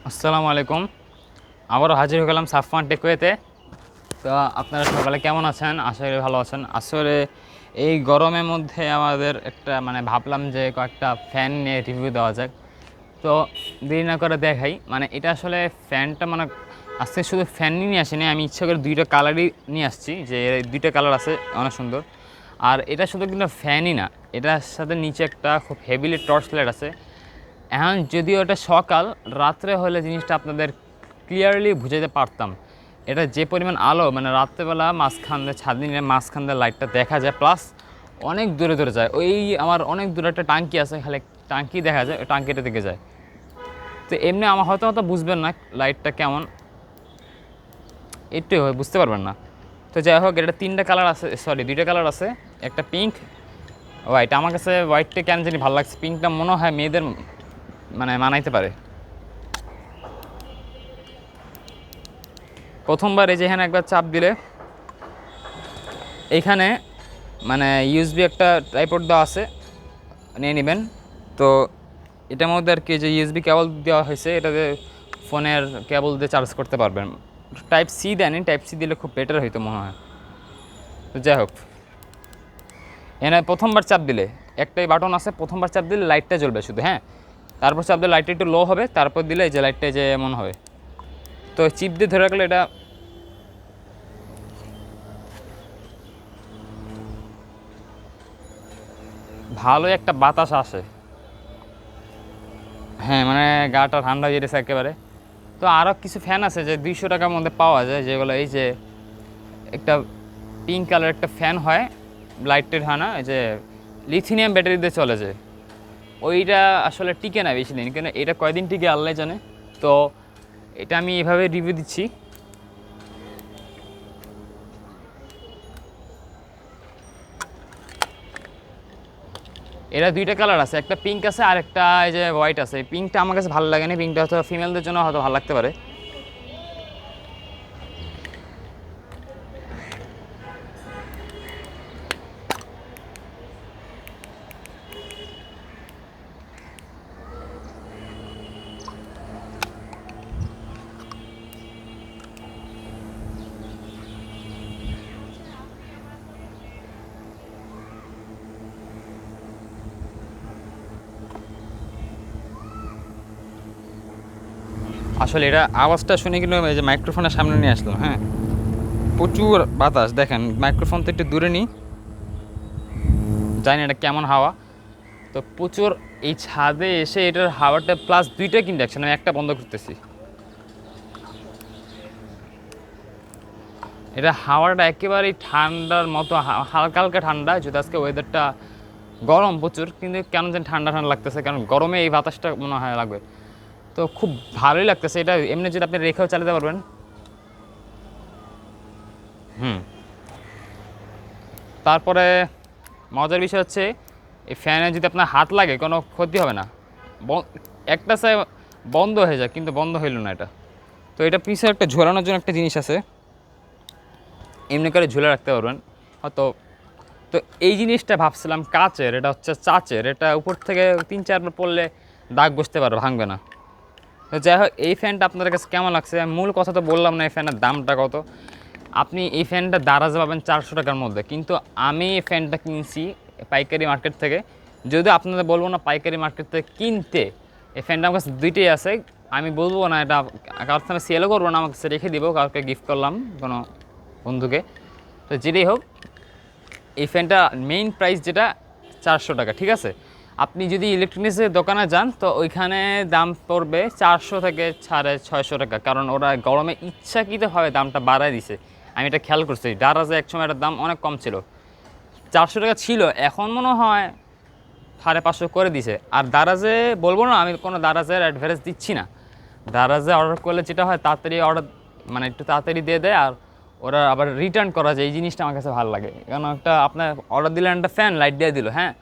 আসসালামু আলাইকুম। আবারও হাজির হয়ে গেলাম সাফওয়ান টেকওয়েতে। তো আপনারা সকালে কেমন আছেন? আশা করি ভালো আছেন। আসলে এই গরমের মধ্যে আমাদের একটা ভাবলাম যে কয়েকটা ফ্যান নিয়ে রিভিউ দেওয়া যাক। তো দেরি না করে দেখাই। এটা আসলে ফ্যানটা আজকে শুধু ফ্যান নিয়ে আসিনি, আমি ইচ্ছা করে দুইটা কালারই নিয়ে আসছি, যে দুইটা কালার আছে অনেক সুন্দর। আর এটা শুধু কিন্তু ফ্যানই না, এটার সাথে নিচে একটা খুব হেভিলি টর্চ লাইট আছে। এখন যদিও এটা সকাল, রাত্রে হলে জিনিসটা আপনাদের ক্লিয়ারলি বুঝাইতে পারতাম। এটা যে পরিমাণ আলো, রাত্রেবেলা মাঝখান দিয়ে ছাদিনের মাঝখান দিয়ে লাইটটা দেখা যায়, প্লাস অনেক দূরে দূরে যায়। ওই আমার অনেক দূরে একটা টাঙ্কি আছে, খালি টাঙ্কি দেখা যায়, ওই টাঙ্কিটা দিকে যায়। তো এমনি আমার হয়তো বুঝবেন না লাইটটা কেমন, একটু বুঝতে পারবেন না। তো যাই হোক, এটা তিনটা কালার আছে, সরি দুইটা কালার আছে, একটা পিঙ্ক, হোয়াইট। আমার কাছে হোয়াইটটা কেন জানি ভালো লাগছে, পিঙ্কটা মনে হয় মেয়েদের মানাইতে পারে। প্রথমবার এই যে এখানে একবার চাপ দিলে এইখানে ইউএসবি একটা ট্রাইপড দেওয়া আছে, নিয়ে নেবেন। তো এটার মধ্যে আর কি যে ইউএসবি কেবল দেওয়া হয়েছে, এটাতে ফোনের কেবল দিয়ে চার্জ করতে পারবেন। টাইপ সি দেয়নি, টাইপ সি দিলে খুব বেটার হইতো মনে হয়। তো যাই হোক, এখানে প্রথমবার চাপ দিলে একটাই বাটন আছে, প্রথমবার চাপ দিলে লাইটটা জ্বলবে শুধু, হ্যাঁ। তারপর চাপ দিলে লাইটটা একটু লো হবে, তারপর দিলে এই যে লাইটটা যে এমন হবে। তো চিপ দিয়ে ধরে রাখলে এটা ভালো একটা বাতাস আসে, হ্যাঁ, গাটা ঠান্ডা যেতেছে একেবারে। তো আরও কিছু ফ্যান আছে যে 200 টাকার মধ্যে পাওয়া যায়, যেগুলো এই যে একটা পিঙ্ক কালার একটা ফ্যান হয়, লাইটের হয় না, এই যে লিথিনিয়াম ব্যাটারি দিয়ে চলে যায়। ওইটা আসলে টিকে না বেশি দিন, কেন এটা কয়দিন টিকে আল্লাহ জানে। তো এটা আমি এভাবে রিভিউ দিচ্ছি। এটা দুইটা কালার আছে, একটা পিঙ্ক আছে আর একটা এই যে হোয়াইট আছে। পিঙ্কটা আমার কাছে ভালো লাগে না, পিঙ্কটা হয়তো ফিমেলদের জন্য হয়তো ভালো লাগতে পারে। আসলে এটা আওয়াজটা শুনে কিন্তু এই যে মাইক্রোফোনের সামনে নিয়ে আসলাম, হ্যাঁ। প্রচুর বাতাস, দেখেন মাইক্রোফোন তো একটু দূরে নিই, জানি না এটা কেমন হাওয়া। তো প্রচুর এই ছাদে এসে এটার হাওয়াটা, প্লাস দুইটা কিন্তু একসাথে, আমি একটা বন্ধ করতেছি। এটা হাওয়াটা একেবারেই ঠান্ডার মতো, হালকা হালকা ঠান্ডা। যদি আজকে ওয়েদারটা গরম প্রচুর, কিন্তু কেন যেন ঠান্ডা ঠান্ডা লাগতেছে, কারণ গরমে এই বাতাসটা মনে হয় লাগবে। তো খুব ভালোই লাগতেছে এটা, এমনি যদি আপনি রেখেও চালাতে পারবেন। হুম। তারপরে মজার বিষয় হচ্ছে, এই ফ্যানে যদি আপনার হাত লাগে কোনো ক্ষতি হবে না। একটা সাইড বন্ধ হয়ে যায়, কিন্তু বন্ধ হইল না এটা। তো এটা পিছে একটা ঝোলানোর জন্য একটা জিনিস আছে, এমনি করে ঝুলে রাখতে পারবেন হয়তো। তো এই জিনিসটা ভাবছিলাম কাচের, এটা হচ্ছে চাচের। এটা উপর থেকে 3-4 বার পড়লে দাগ বসতে পারবে, ভাঙবে না। তো যাই হোক, এই ফ্যানটা আপনাদের কাছে কেমন লাগছে? মূল কথা তো বললাম না এই ফ্যানের দামটা কত। আপনি এই ফ্যানটা দারাজে পাবেন 400 টাকার মধ্যে, কিন্তু আমি এই ফ্যানটা কিনছি পাইকারি মার্কেট থেকে। যদিও আপনাদের বলবো না পাইকারি মার্কেট থেকে কিনতে, এই ফ্যানটা আমার কাছে দুইটাই আছে। আমি বলবো না এটা কারোর সাথে সেলও করবো না, আমার কাছে রেখে দিব, কাউকে গিফট করলাম কোনো বন্ধুকে। তো যেটাই হোক, এই ফ্যানটা মেইন প্রাইস যেটা 400 টাকা, ঠিক আছে। আপনি যদি ইলেকট্রনিক্সের দোকানে যান, তো ওইখানে দাম পড়বে 400 থেকে 650 টাকা, কারণ ওরা গরমে ইচ্ছাকৃতভাবে দামটা বাড়ায় দিছে। আমি এটা খেয়াল করছি, দারাজে একসময় এটার দাম অনেক কম ছিল, 400 টাকা ছিল, এখন মনে হয় 550 করে দিছে। আর দারাজে বলবো না, আমি কোনো দারাজের অ্যাডভারেজ দিচ্ছি না। দারাজে অর্ডার করলে যেটা হয়, তাড়াতাড়ি অর্ডার একটু তাড়াতাড়ি দিয়ে দেয়, আর ওরা আবার রিটার্ন করা যায়। এই জিনিসটা আমার কাছে ভালো লাগে, কারণ একটা আপনার অর্ডার দিলেন, একটা ফ্যান লাইট দিয়ে দিল, হ্যাঁ,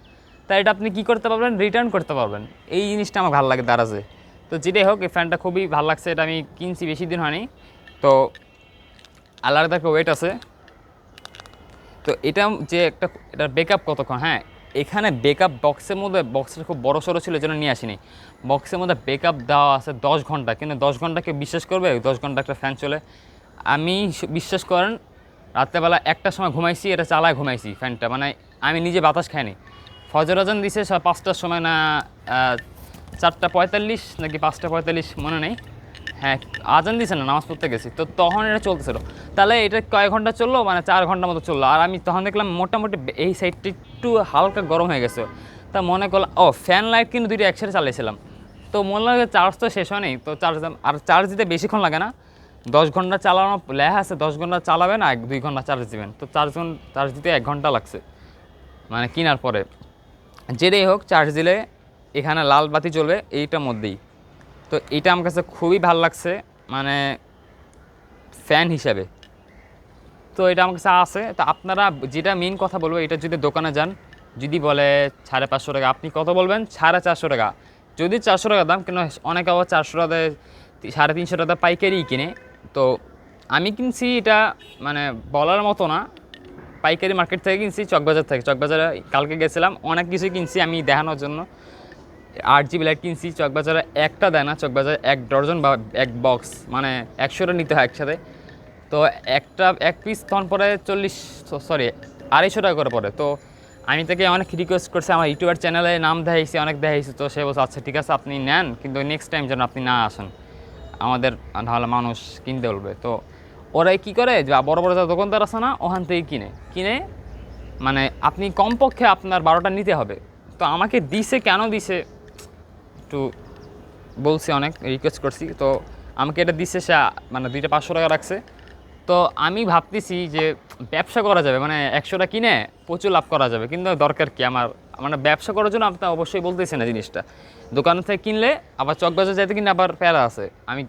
তাই এটা আপনি কী করতে পারবেন, রিটার্ন করতে পারবেন। এই জিনিসটা আমার ভালো লাগে দারাজে। তো যেটাই হোক, এই ফ্যানটা খুবই ভালো লাগছে, এটা আমি কিনছি বেশি দিন হয়নি। তো আলাদা একটা ওয়েট আছে। তো এটা যে একটা, এটার ব্যাকআপ কতক্ষণ, হ্যাঁ, এখানে ব্যাকআপ বক্সটা খুব বড় সড়ো ছিল, যেন নিয়ে আসিনি। বক্সের মধ্যে ব্যাকআপ দেওয়া আছে 10 ঘন্টা, কিন্তু 10 ঘন্টা কেউ বিশ্বাস করবে? 10 ঘন্টা একটা ফ্যান চলে। আমি বিশ্বাস করেন রাত্রেবেলা 1টার সময় ঘুমাইছি, এটা চালায় ঘুমাইছি ফ্যানটা, মানে আমি নিজে বাতাস খাইনি। ফজর আজান দিছে 5টার সময় না 4:45 নাকি 5:45 মনে নেই, হ্যাঁ আজান দিছে না, নামাজ পড়তে গেছি তো তখন এটা চলতেছিল। তাহলে এটা কয়েক ঘন্টা চললো, মানে 4 ঘন্টা মতো চললো। আর আমি তখন দেখলাম মোটামুটি এই সাইডটা একটু হালকা গরম হয়ে গেছে। তা মনে করলাম ফ্যান লাইট কিন্তু দুইটা একসাথে চালিয়েছিলাম। তো মনে লাগে চার্জ তো শেষ হয়নি, তো চার্জ দিতে বেশিক্ষণ লাগে না। 10 ঘন্টা চালানো লেখা আছে, 10 ঘন্টা চালাবেন আর 2 ঘন্টা চার্জ দিবেন, তো চার্জ দিতে 1 ঘন্টা লাগছে মানে কেনার পরে। যেটাই হোক, চার্জ দিলে এখানে লাল বাতি জ্বলবে এইটার মধ্যেই। তো এটা আমার কাছে খুবই ভালো লাগছে, মানে ফ্যান হিসাবে। তো এটা আমার কাছে আছে। তো আপনারা যেটা মেন কথা বলবো, এটা যদি দোকানে যান, যদি বলে 550 টাকা, আপনি কত বলবেন? 450 টাকা। যদি 400 টাকা দাম, কেন অনেকে আবার 400 টাকায় 350 টাকা পাইকারি কিনে। তো আমি কিনছি এটা মানে বলার মতো না, পাইকারি মার্কেট থেকে কিনছি, চকবাজার থেকে। চকবাজারে কালকে গেছিলাম, অনেক কিছুই কিনছি আমি দেখানোর জন্য। 8GB লাইট কিনছি, চকবাজারে একটা দেয় না, চকবাজারে 1 ডজন বা 1 বক্স, মানে 100টা নিতে হয় একসাথে। তো এক পিস তখন পরে 250 টাকা করে পড়ে। তো আমি তাকে অনেক রিকোয়েস্ট করছি, আমার ইউটিউবার চ্যানেলে নাম দেখাইছি, অনেক দেখাইছি। তো সে বলছে আচ্ছা ঠিক আছে আপনি নেন, কিন্তু নেক্সট টাইম যেন আপনি না আসেন, আমাদের নাহলে মানুষ কিনতে বলবে। তো ওরাই কী করে, যে বড় বড় যারা দোকানদার আছে না, ওখান থেকে কিনে মানে আপনি কমপক্ষে আপনার 12টা নিতে হবে। তো আমাকে দিছে, কেন দিছে একটু বলছি, অনেক রিকোয়েস্ট করছি। তো আমাকে এটা দিচ্ছে, সে মানে 2টা 500 টাকা রাখছে। তো আমি ভাবতেছি যে ব্যবসা করা যাবে, মানে 100টা কিনে প্রচুর লাভ করা যাবে, কিন্তু দরকার কি আমার, মানে ব্যবসা করার জন্য আপনি অবশ্যই বলতেছি না জিনিসটা। দোকান থেকে কিনলে আবার চকবাজার যাইতে কিনে আবার প্যারা আছে, আমি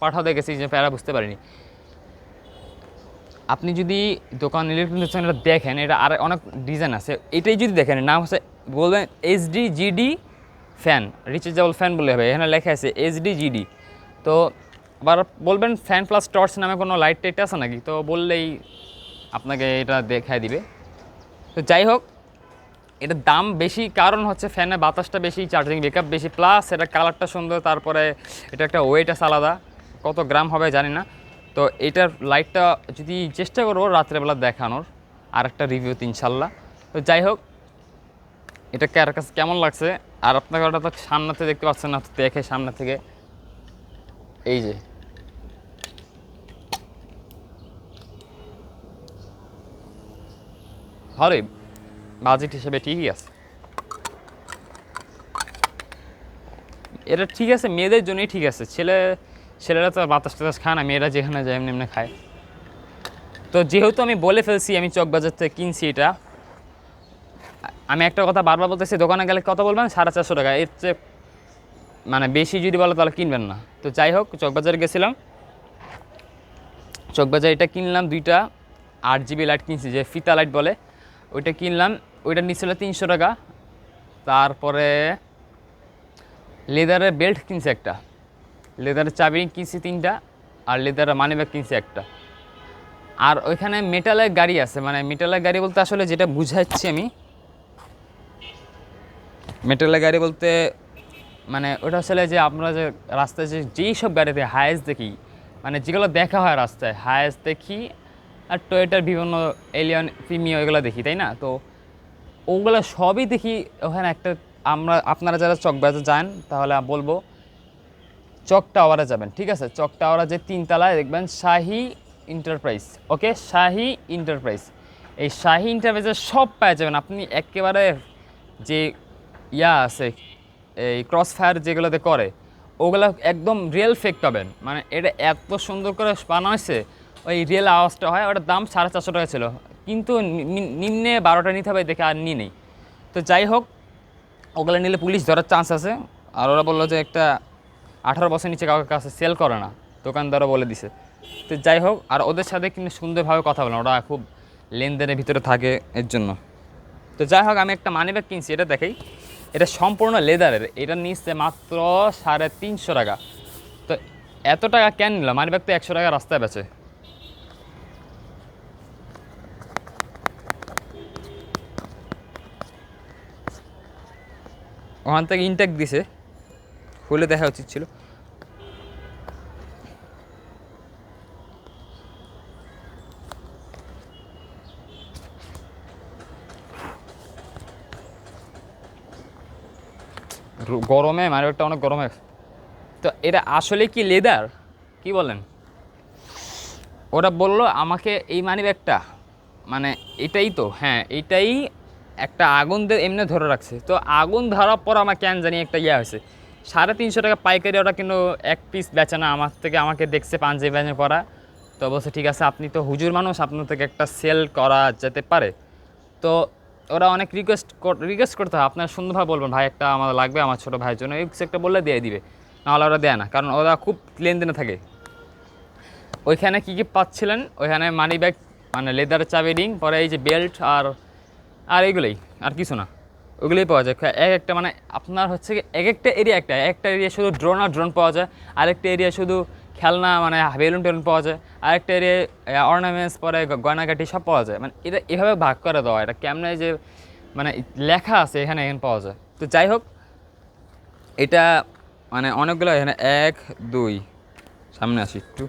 পাঠাতে গেছি যে প্যারা বুঝতে পারিনি। আপনি যদি দোকান ইলেকট্রনিক্স এটা দেখেন, এটা আর অনেক ডিজাইন আছে, এটাই যদি দেখেন, নাম হচ্ছে বলবেন HDGD ফ্যান, রিচার্জেবল ফ্যান বলে হবে, এখানে লেখা আছে HDGD। তো আবার বলবেন ফ্যান প্লাস টর্চ নামে কোনো লাইট টাইট আছে নাকি, তো বললেই আপনাকে এটা দেখায় দিবে। তো যাই হোক, এটার দাম বেশি কারণ হচ্ছে ফ্যানের বাতাসটা বেশি, চার্জিং ব্যাকআপ বেশি, প্লাস এটা কালারটা সুন্দর, তারপরে এটা একটা ওয়েট আছে আলাদা, কত গ্রাম হবে জানি না। তো এটার লাইটটা যদি চেষ্টা করবো রাত্রেবেলা দেখানোর, আর একটা রিভিউতে ইনশাল্লাহ। তো যাই হোক, এটা কার কাছে কেমন লাগছে, আর আপনাকে ওটা তো সামনে থেকে দেখতে পাচ্ছেন না, তো দেখে সামনে থেকে এই যে হরে বাজেট হিসেবে ঠিকই আছে, এটা ঠিক আছে মেয়েদের জন্যই ঠিক আছে। ছেলেরা তো বাতাস টাতাস খায় না, মেয়েরা যেখানে যায় এমনি এমনি খায়। তো যেহেতু আমি বলে ফেলছি আমি চকবাজার থেকে কিনছি এটা, আমি একটা কথা বারবার বলতেছি, দোকানে গেলে কত বলবেন? 450 টাকা, এর চেয়ে মানে বেশি যদি বলো তাহলে কিনবেন না। তো যাই হোক, চকবাজারে গেছিলাম, চকবাজার এটা কিনলাম, 2টা 8GB লাইট কিনছি, যে ফিতা লাইট বলে, ওইটা কিনলাম। ওইটা নিচ্ছিল 300 টাকা। তারপরে লেদারের বেল্ট কিনছি একটা, লেদারের চাবি কিনছি 3টা, আর লেদারের মানি ব্যাগ কিনছি একটা। আর ওইখানে মেটালের গাড়ি আছে, মানে মেটালের গাড়ি বলতে আসলে যেটা বুঝাচ্ছি আমি, মেটালের গাড়ি বলতে মানে ওটা আসলে যে আমরা যে রাস্তায় যেই সব গাড়িতে হায়েস্ট দেখি, মানে যেগুলো দেখা হয় রাস্তায় হায়েস্ট দেখি, আর টয়োটার বিভিন্ন এলিয়ন প্রিমিও এগুলো দেখি, তাই না? তো ওগুলো সবই দেখি ওখানে একটা। আপনারা যারা চকবাজার যান তাহলে বলবো চক টাওয়ারে যাবেন, ঠিক আছে? চক টাওয়ারে যে 3 তলায় দেখবেন শাহি এন্টারপ্রাইজ, ওকে, শাহি এন্টারপ্রাইজ। এই শাহি এন্টারপ্রাইজে সব পেয়ে যাবেন আপনি, একেবারে যে আছে এই ক্রস ফায়ার যেগুলোতে করে, ওগুলো একদম রিয়েল ফেক পাবেন। মানে এটা এত সুন্দর করে বানানো হয়েছে, ওই রিয়েল আওয়াজটা হয়। ওটার দাম 450 টাকা ছিল, কিন্তু নিম্নে 12টা নিতে হবে দেখে আর নিয়ে নেই। তো যাই হোক, ওগুলো নিলে পুলিশ ধরার চান্স আছে। আর ওরা বললো যে একটা 18 বছর নিচে কাউকে কাছে সেল করে না, দোকানদারও বলে দিছে। তো যাই হোক, আর ওদের সাথে কিন্তু সুন্দরভাবে কথা বলেন, ওরা খুব লেনদেনের ভিতরে থাকে এর জন্য। তো যাই হোক, আমি একটা মানি ব্যাগ কিনছি, এটা দেখাই, এটা সম্পূর্ণ লেদারের, এটা নিচ্ছে মাত্র 350 টাকা। তো এত টাকা কেন নিলাম? মানি ব্যাগ তো 100 টাকা রাস্তায় বেচে। ওখান থেকে ইনটেক দিছে, খুলে দেখা উচিত ছিল। গরমে মানিব্যাগটা অনেক গরমে। তো এটা আসলে কি লেদার, কি বলেন? ওরা বলল আমাকে এই মানিব্যাগটা, মানে এটাই তো, হ্যাঁ এটাই একটা আগুন দিয়ে এমনি ধরে রাখছে। তো আগুন ধরার পর আমার কেন জানি একটা ইয়ে হয়েছে, 350 টাকা পাইকারি ওরা কিন্তু এক পিস বেচে না আমার থেকে। আমাকে দেখছে পাঞ্জাবি পাঞ্জাবি পরা, তো বলছে ঠিক আছে আপনি তো হুজুর মানুষ, আপনার থেকে একটা সেল করা যেতে পারে। তো ওরা অনেক রিকোয়েস্ট করতে হয়, আপনার সুন্দরভাবে বলবেন ভাই একটা আমার লাগবে আমার ছোটো ভাইয়ের জন্য, এই কিছু একটা বললে দিয়ে দিবে, নাহলে ওরা দেয় না, কারণ ওরা খুব লেনদেনে থাকে। ওইখানে কী কী পাচ্ছিলেন, ওইখানে মানি ব্যাগ, মানে লেদার চাবি রিং, পরে এই যে বেল্ট আর আর এইগুলোই, আর কিছু না, ওগুলোই পাওয়া যায়। এক একটা মানে আপনার হচ্ছে কি এক একটা এরিয়া, একটা এরিয়া শুধু ড্রোন আর ড্রোন পাওয়া যায়, আরেকটা এরিয়া শুধু খেলনা মানে বেলুন টেলুন পাওয়া যায়, আরেকটা এরিয়ায় অর্নামেন্টস, পরে গয়নাগাটি সব পাওয়া যায়। মানে এটা এভাবে ভাগ করে দেওয়া, এটা কেমনে যে মানে লেখা আছে এখানে পাওয়া যায়। তো যাই হোক, এটা মানে অনেকগুলো এখানে 1 2, সামনে আসি একটু,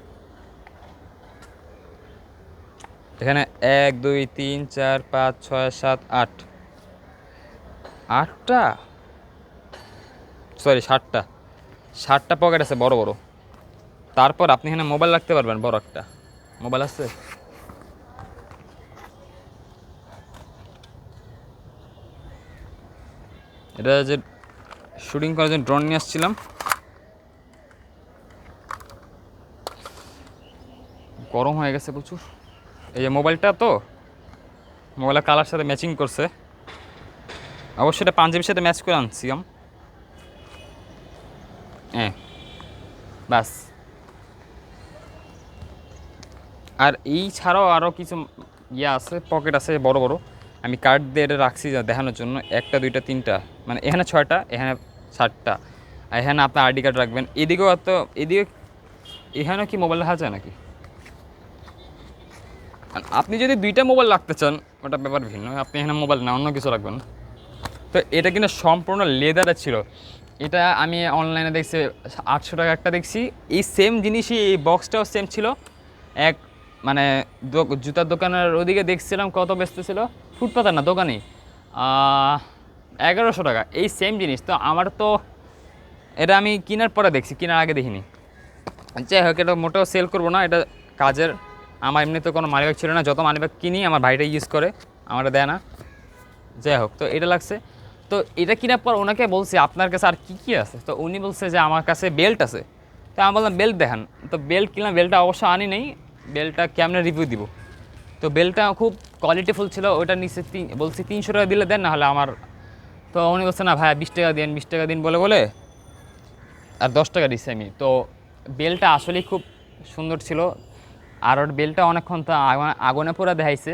এখানে 1 2 3 4 5 6 7 8, 8টা, সরি 7টা পকেট আছে বড় বড়। তারপর আপনি এখানে মোবাইল রাখতে পারবেন, বড় একটা মোবাইল আছে। এটা যে শুটিং করার জন্য ড্রোন নিয়ে আসছিলাম, গরম হয়ে গেছে প্রচুর। এই যে মোবাইলটা, তো মোবাইলের কালার সাথে ম্যাচিং করছে, অবশ্যই এটা পাঞ্জাবির সাথে ম্যাচ করে আনছিলাম। হ্যাঁ বাস। আর এই ছাড়াও আরও কিছু ইয়ে আছে, পকেট আছে বড় বড়, আমি কার্ড দিয়ে এটা রাখছি দেখানোর জন্য। 1টা 2টা 3টা, মানে এখানে 6টা, এখানে 7টা, আর এখানে আপনার আইডি কার্ড রাখবেন। এদিকেও তো, এদিকে এখানেও কি মোবাইল রাখা যায় নাকি? আপনি যদি 2টা মোবাইল রাখতে চান ওটা ব্যাপার ভিন্ন, আপনি এখানে মোবাইল না অন্য কিছু রাখবেন। তো এটা কিন্তু সম্পূর্ণ লেদারের ছিল। এটা আমি অনলাইনে দেখছি 800 টাকা একটা দেখছি। এই সেম জিনিসই, এই বক্সটাও সেম ছিল। এক মানে জুতার দোকানের ওদিকে দেখছিলাম কত ব্যস্ত ছিল, ফুটপাতের না দোকানেই 1100 টাকা এই সেম জিনিস। তো আমার তো এটা আমি কেনার পরে দেখছি, কেনার আগে দেখিনি। যাই হোক, এটা মোটেও সেল করবো না, এটা কাজের। আমার এমনিতে কোনো মানিব্যাগ ছিল না, যত মানিব্যাগ কিনি আমার ভাইটা ইউজ করে, আমারটা দেয় না। যাই হোক, তো এটা লাগছে। তো এটা কেনার পর ওনাকে বলছি আপনার কাছে আর কী কী আছে, তো উনি বলছে যে আমার কাছে বেল্ট আছে। তো আমি বললাম বেল্ট দেখান। তো বেল্ট কিনলাম, বেল্টটা অবশ্য আনি নেই, বেল্টটা কেমনে রিভিউ দিব। তো বেল্টটা খুব কোয়ালিটিফুল ছিল, ওটা নিচে বলছি 300 টাকা দিলে দেন, নাহলে আমার। তো উনি বলছে না ভাইয়া 20 টাকা দিন, 20 টাকা দিন বলে বলে আর 10 টাকা দিচ্ছি আমি। তো বেল্টটা আসলেই খুব সুন্দর ছিল। আর ওর বেল্টটা অনেকক্ষণ তো আগুনে পুরা দেখাইছে,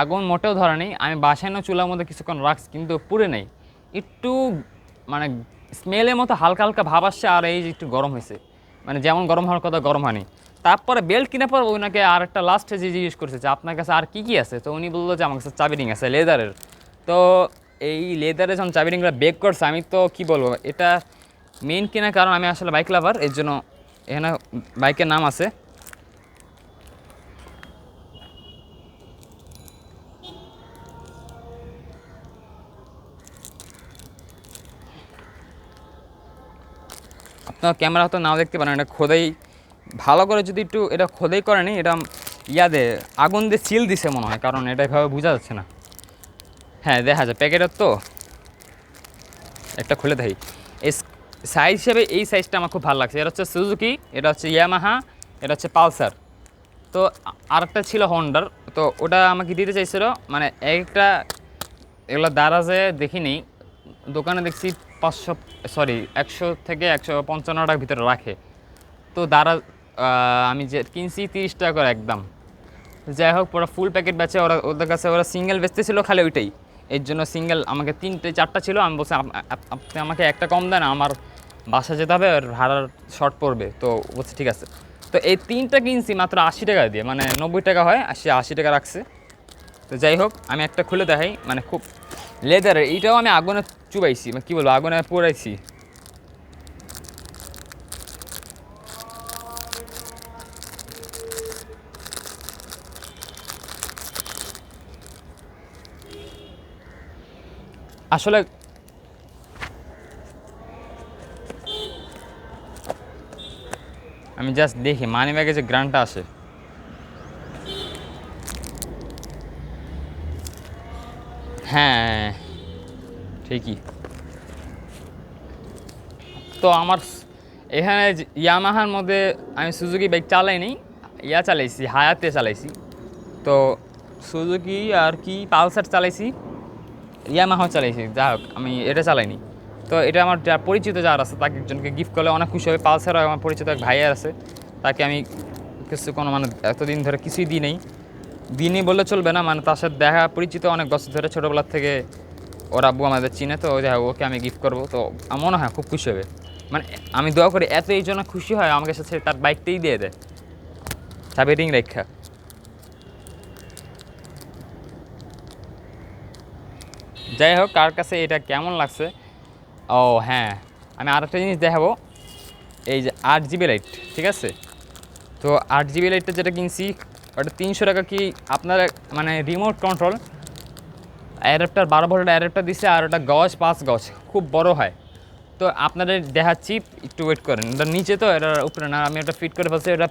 আগুন মোটেও ধরে নেই। আমি বাসায় না চুলার মধ্যে কিছুক্ষণ রাখছি, কিন্তু পুড়ে নেই, একটু মানে স্মেলের মতো হালকা হালকা ভাব আসছে, আর এই যে একটু গরম হয়েছে, মানে যেমন গরম হওয়ার কথা গরম হয়নি। তারপরে বেল্ট কেনার পর ওনাকে আর একটা লাস্টে যে জিজ্ঞেস করছে যে আপনার কাছে আর কী কী আছে, তো উনি বললো যে আমার কাছে চাবি রিং আছে লেদারের। তো এই লেদারে যখন চাবি রিংগুলো বেক করছে, আমি তো কী বলবো, এটা মেইন কেনার কারণ আমি আসলে বাইক লাভার, এর জন্য এখানে বাইকের নাম আছে। আপনার ক্যামেরা হয়তো নাও দেখতে পারেন, এটা খোদাই ভালো করে, যদি একটু এটা খোদাই করেনি, এটা ইয়াদে আগুন দিয়ে সিল দিছে মনে হয়, কারণ এটা এভাবে বোঝা যাচ্ছে না। হ্যাঁ দেখা যায় প্যাকেটের, তো একটা খুলে দেখি। এই সাইজ হিসেবে এই সাইজটা আমার খুব ভালো লাগছে। এটা হচ্ছে সুজুকি, এটা হচ্ছে ইয়ামাহা, এটা হচ্ছে পালসার। তো আরেকটা ছিল হন্ডার, তো ওটা আমাকে দিতে চাইছিল, মানে একটা এগুলো দারাজে দেখিনি, দোকানে দেখছি 100 থেকে 155 টাকার ভিতরে রাখে। তো দারাজ আমি যে কিনছি 30 টাকা করে একদম। যাই হোক, পুরো ফুল প্যাকেট বেচে ওরা, ওদের কাছে ওরা সিঙ্গেল বেচতেছিল খালি ওইটাই, এর জন্য সিঙ্গেল আমাকে 3টে 4টা ছিল। আমি বলছি আপনি আমাকে একটা কম দেন, আমার বাসা যেতে হবে আর ভাড়ার শর্ট পড়বে। তো বলছি ঠিক আছে। তো এই 3টা কিনছি মাত্র 80 টাকা দিয়ে, মানে 90 টাকা হয়, 80 টাকা রাখছে। তো যাই হোক, আমি একটা খুলে দেখাই, মানে খুব লেদারের, এইটাও আমি আগুনে চুবাইছি, মানে কী বলবো, আগুনে পোড়াইছি। আসলে আমি জাস্ট দেখি মানি ব্যাগে যে গ্রানটা আসে। হ্যাঁ ঠিকই। তো আমার এখানে ইয়ামাহার মধ্যে আমি সুজুকি বাইক চালাইনি, চালাইছি, হায়াতে চালাইছি। তো সুজুকি আর কি পালসার চালাইছি, ইয়ামাহাও চালাইছি, যা হোক আমি এটা চালাইনি। তো এটা আমার যা পরিচিত যার আছে তাকে একজনকে গিফট করলে অনেক খুশি হবে। পালসারও আমার পরিচিত এক ভাইয়ার আছে, তাকে আমি কিছু কোনো মানে এতদিন ধরে কিছুই দিই নেই, দিনই বললে চলবে না, মানে তার সাথে দেখা পরিচিত অনেক বছর ধরে, ছোটোবেলার থেকে ওর আব্বু আমাদের চিনে। তো যাই হোক ওকে আমি গিফট করবো, তো আমার মনে হয় খুব খুশি হবে। মানে আমি দোয়া করি এত এই জন্য খুশি হয়, আমাকে সাথে তার বাইকটাই দিয়ে দেয় চাবি রিং রেখা। যাই হোক কার কাছে এটা কেমন লাগছে। ও হ্যাঁ, আমি আরেকটা জিনিস দেখাবো, এই যে 8 GB লাইট, ঠিক আছে। তো 8 GB লাইটটা যেটা কিনছি ওটা 300 টাকা, কি আপনার মানে remote control adapter, 12 volt adapter দিছে, আর ওটা গজ 5 গজ, খুব বড় হয়। তো আপনাদের দেখাচ্ছি, একটু ওয়েট করেন। এটা নিচে তো, এটার উপরে না, আমি ওটা ফিট করে ফেলছি। ওটা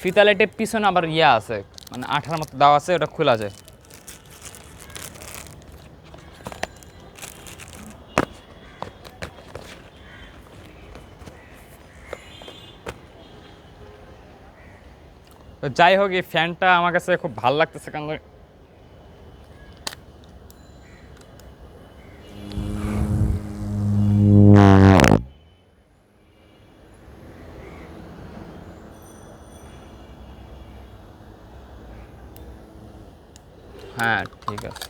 ফিতা লাইটের পিছনে আবার আছে, মানে আঠার মতো দেওয়া আছে, ওটা খোলা যায়। তো যাই হোক এই ফ্যানটা আমার কাছে খুব ভালো লাগতেছে, কারণ হ্যাঁ ঠিক আছে।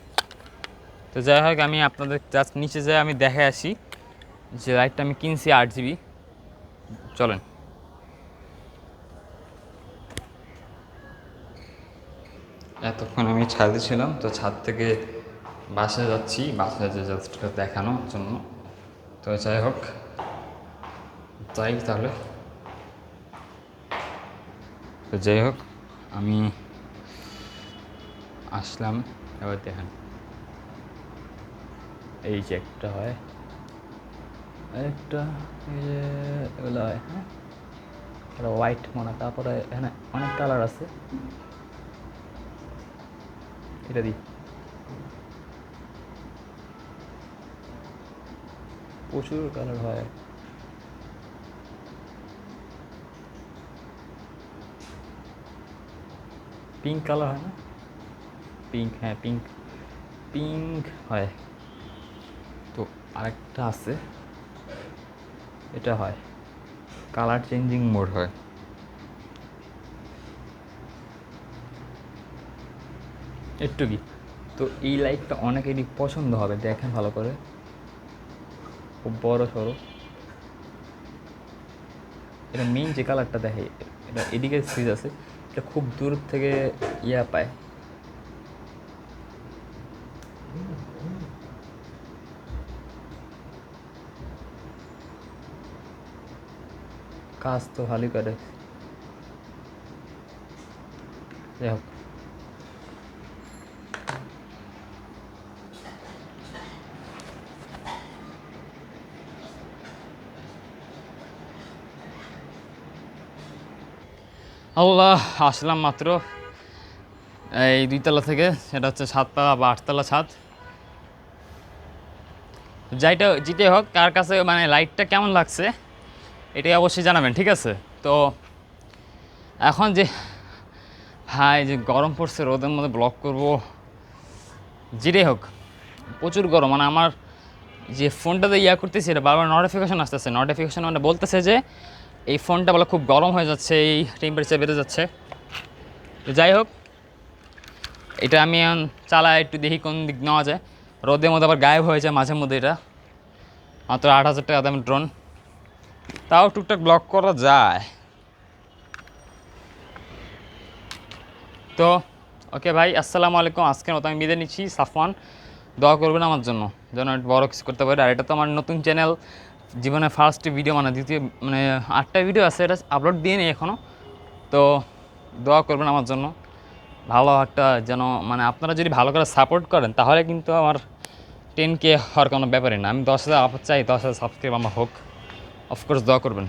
তো যাই হোক আমি আপনাদের জাস্ট নিচে যাই, আমি দেখে আসি যে লাইটটা আমি কিনছি 8 GB। চলেন। এতক্ষণ আমি ছাদে ছিলাম, তো ছাদ থেকে বাসায় যাচ্ছি, বাসায় যে জাস্ট দেখানোর জন্য। তো যাই হোক তাই তাহলে। তো যাই হোক আমি আসলাম, এবার দেখেন এই যে একটা হয়, একটা এই যে এগুলো হয়, হ্যাঁ এটা হোয়াইট মনে, তারপরে এখানে অনেক কালার আছে, এটা দিই প্রচুর কালার হয়। পিঙ্ক কালার হয় না, পিঙ্ক, হ্যাঁ পিঙ্ক, পিঙ্ক হয়। তো আরেকটা আছে, এটা হয় কালার চেঞ্জিং মোড হয়। একটু কি, তো এই লাইটটা অনেকেরই পছন্দ হবে, দেখেন ভালো করে, খুব বড় সড়ো। এটা মেইন যে কালারটা দেখে, এটা এদিকে সুইচ আছে, এটা খুব দূর থেকে পায়। কাজ তো ভালোই করে। যাই হোক আল্লাহ, আসলাম মাত্র এই 2 তলা থেকে, সেটা হচ্ছে 7 তলা বা 8 তলা ছাদ। যেটাই হোক কার কাছে মানে লাইটটা কেমন লাগছে এটাই অবশ্যই জানাবেন, ঠিক আছে। তো এখন যে ভাই যে গরম পড়ছে, রোদের মধ্যে ব্লগ করব, যেটাই হোক প্রচুর গরম। মানে আমার যে ফোনটাতে করতেছি এটা বারবার নোটিফিকেশন আসতেছে, নোটিফিকেশন মানে বলতেছে যে এই ফোনটা বলে খুব গরম হয়ে যাচ্ছে, এই টেম্পারেচার বেড়ে যাচ্ছে। তো যাই হোক এটা আমি চালাই একটু, দেখি কোন দিক নেওয়া যায়। রোদের মধ্যে আবার গায়েব হয়ে যায় মাঝে মধ্যে, এটা মাত্র 8,000 টাকা দামের ড্রোন, তাও টুকটাক ব্লগ করা যায়। তো ওকে ভাই, আসসালামু আলাইকুম। আজকের মতো আমি বিদায় নিচ্ছি, সাফওয়ান। দোয়া করবেন আমার জন্য যেন একটু বড় কিছু করতে পারি। আর এটা তো আমার নতুন চ্যানেল, জীবনে ফার্স্ট ভিডিও, মানে দ্বিতীয়, মানে 8টা ভিডিও আছে, এটা আপলোড দিয়ে নিই এখনও। তো দোয়া করবেন আমার জন্য ভালো একটা যেন, মানে আপনারা যদি ভালো করে সাপোর্ট করেন তাহলে কিন্তু আমার 10K হওয়ার কোনো ব্যাপারই না। আমি 10,000 চাই, 10,000 সাবস্ক্রাইব আমার হোক, অফকোর্স দোয়া করবেন।